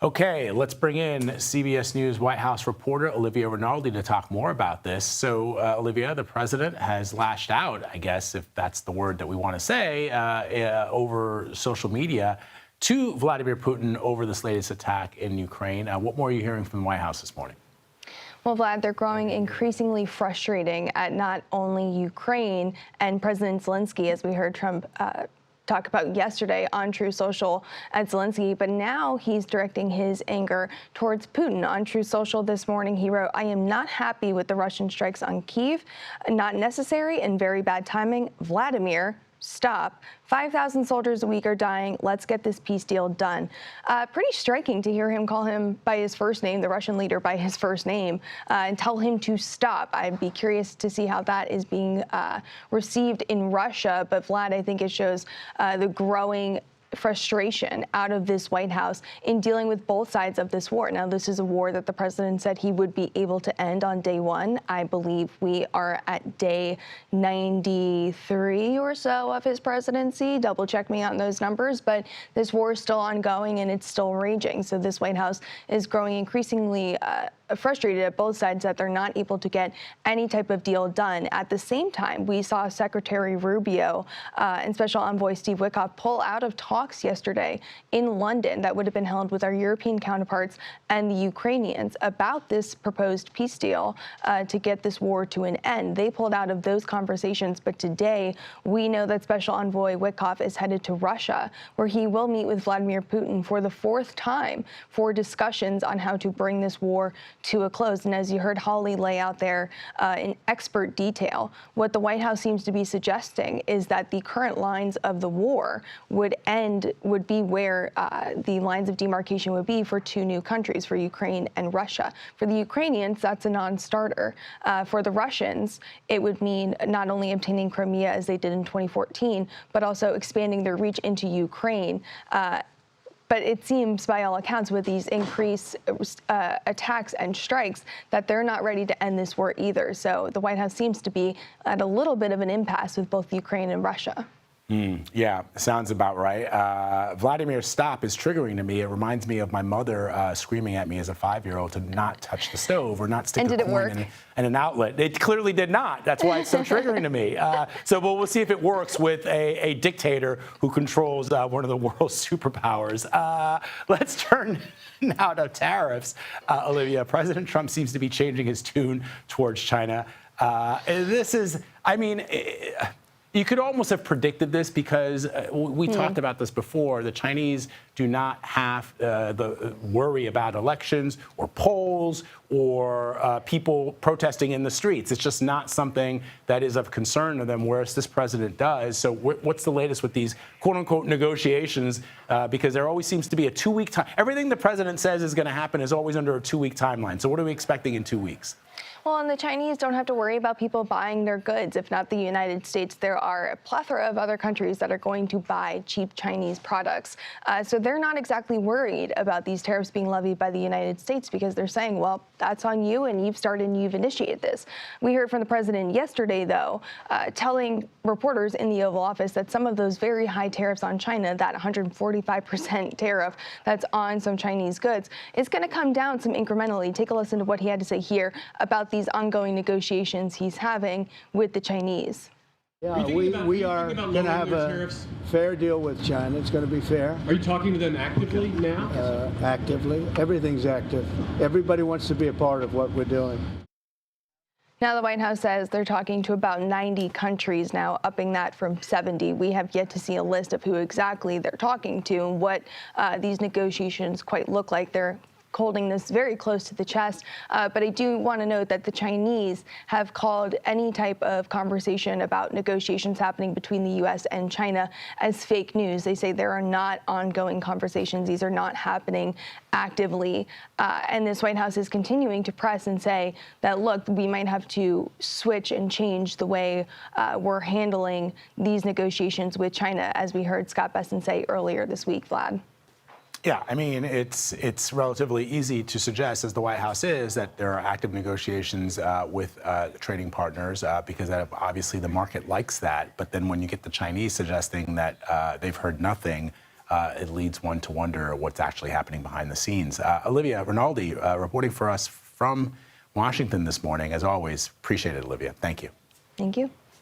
Okay, let's bring in CBS News White House reporter Olivia Rinaldi to talk more about this. So, Olivia, the president has lashed out, I guess, if that's the word that we want to say, over social media to Vladimir Putin over this latest attack in Ukraine. What more are you hearing from the White House this morning? Well, Vlad, they're growing increasingly frustrating at not only Ukraine and President Zelensky, as we heard Trump talk about yesterday on True Social at Zelensky, but now he's directing his anger towards Putin. On True Social this morning, he wrote, "I am not happy with the Russian strikes on Kyiv, not necessary and very bad timing. Vladimir, stop. 5,000 soldiers a week are dying. Let's get this peace deal done." Pretty striking to hear him call him by his first name, the Russian leader by his first name, and tell him to stop. I'd be curious to see how that is being received in Russia. But Vlad, I think it shows the growing frustration out of this White House in dealing with both sides of this war. Now, this is a war that the president said he would be able to end on day one. I believe we are at day 93 or so of his presidency. Double check me on those numbers, but this war is still ongoing and it's still raging. So this White House is growing increasingly frustrated at both sides that they're not able to get any type of deal done. At the same time, we saw Secretary Rubio and Special Envoy Steve Witkoff pull out of talks yesterday in London that would have been held with our European counterparts and the Ukrainians about this proposed peace deal to get this war to an end. They pulled out of those conversations, but today we know that Special Envoy Witkoff is headed to Russia, where he will meet with Vladimir Putin for the fourth time for discussions on how to bring this war to a close. And as you heard Holly lay out there in expert detail, what the White House seems to be suggesting is that the current lines of the war would be where the lines of demarcation would be for two new countries, for Ukraine and Russia. For the Ukrainians, that's a non-starter. For the Russians, it would mean not only obtaining Crimea as they did in 2014, but also expanding their reach into Ukraine. But it seems, by all accounts, with these increased attacks and strikes, that they're not ready to end this war either. So the White House seems to be at a little bit of an impasse with both Ukraine and Russia. Yeah, sounds about right. Vladimir, stop is triggering to me. It reminds me of my mother screaming at me as a 5-year-old to not touch the stove or not stick a coin in an outlet. It clearly did not. That's why it's so triggering to me. So we'll see if it works with a dictator who controls one of the world's superpowers. Let's turn now to tariffs. Olivia, President Trump seems to be changing his tune towards China. This is, I mean, you could almost have predicted this because we talked about this before. The Chinese do not have the worry about elections or polls or people protesting in the streets. It's just not something that is of concern to them, whereas this president does. So what's the latest with these quote-unquote negotiations? Because there always seems to be a 2-week time. Everything the president says is going to happen is always under a 2-week timeline. So what are we expecting in 2 weeks? Well, and the Chinese don't have to worry about people buying their goods. If not the United States, there are a plethora of other countries that are going to buy cheap Chinese products. So they're not exactly worried about these tariffs being levied by the United States because they're saying, well, that's on you and you've started and you've initiated this. We heard from the president yesterday, though, telling reporters in the Oval Office that some of those very high tariffs on China, that 145% tariff that's on some Chinese goods, is going to come down some incrementally. Take a listen to what he had to say here about these ongoing negotiations he's having with the Chinese. Yeah, we are going to have a fair deal with China. It's going to be fair. Are you talking to them actively now? Actively. Everything's active. Everybody wants to be a part of what we're doing. Now, the White House says they're talking to about 90 countries now, upping that from 70. We have yet to see a list of who exactly they're talking to and what these negotiations quite look like. They're holding this very close to the chest. But I do want to note that the Chinese have called any type of conversation about negotiations happening between the U.S. and China as fake news. They say there are not ongoing conversations. These are not happening actively. And this White House is continuing to press and say that, look, we might have to switch and change the way we're handling these negotiations with China, as we heard Scott Bessent say earlier this week, Vlad. Yeah, I mean, it's relatively easy to suggest, as the White House is, that there are active negotiations with trading partners because obviously the market likes that. But then when you get the Chinese suggesting that they've heard nothing, it leads one to wonder what's actually happening behind the scenes. Olivia Rinaldi reporting for us from Washington this morning. As always, appreciate it, Olivia. Thank you. Thank you.